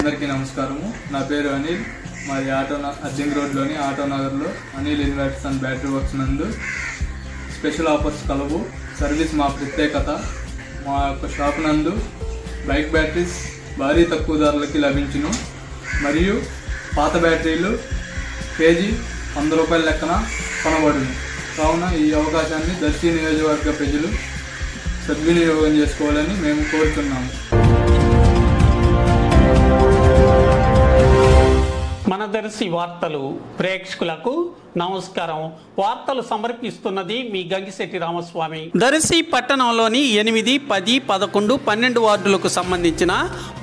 అందరికీ నమస్కారము. నా పేరు అనిల్. మాది అర్జంగ్ రోడ్లోని ఆటో నగర్లో Anil inverters and battery works నందు స్పెషల్ ఆఫర్స్ కలవు. సర్వీస్ మా ప్రత్యేకత. మా యొక్క షాప్ నందు బైక్ బ్యాటరీస్ భారీ తక్కువ ధరలకి లభించును మరియు పాత బ్యాటరీలు కేజీ 100 రూపాయల లెక్కన కొనబడును. కావున ఈ అవకాశాన్ని దర్శి నియోజకవర్గ ప్రజలు సద్వినియోగం చేసుకోవాలని మేము కోరుతున్నాము. మన దర్శి వార్తలు ప్రేక్షకులకు నమస్కారం. వార్తలు సమర్పిస్తున్నది మీ గంగిశెట్టి రామస్వామి. దర్శి పట్టణంలోని 8, 10, 11, 12 వార్డులకు సంబంధించిన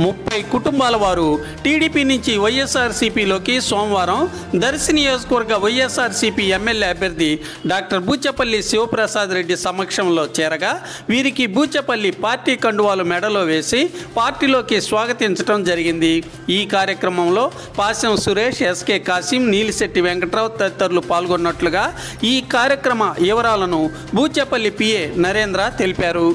30 కుటుంబాల వారు టీడీపీ నుంచి వైఎస్ఆర్సీపీలోకి సోమవారం దర్శి నియోజకవర్గ వైఎస్ఆర్సీపీ ఎమ్మెల్యే అభ్యర్థి డాక్టర్ బూచపల్లి శివప్రసాద్ రెడ్డి సమక్షంలో చేరగా వీరికి బూచపల్లి పార్టీ కండువాలు మెడలో వేసి పార్టీలోకి స్వాగతించడం జరిగింది. ఈ కార్యక్రమంలో పాశం సురేష్, ఎస్కే కాసిం, నీలిశెట్టి వెంకట్రావు తదితరులు పాల్గొన్నట్లుగా ఈ కార్యక్రమ వివరాలను బూచపల్లి పిఏ నరేంద్ర తెలిపారు.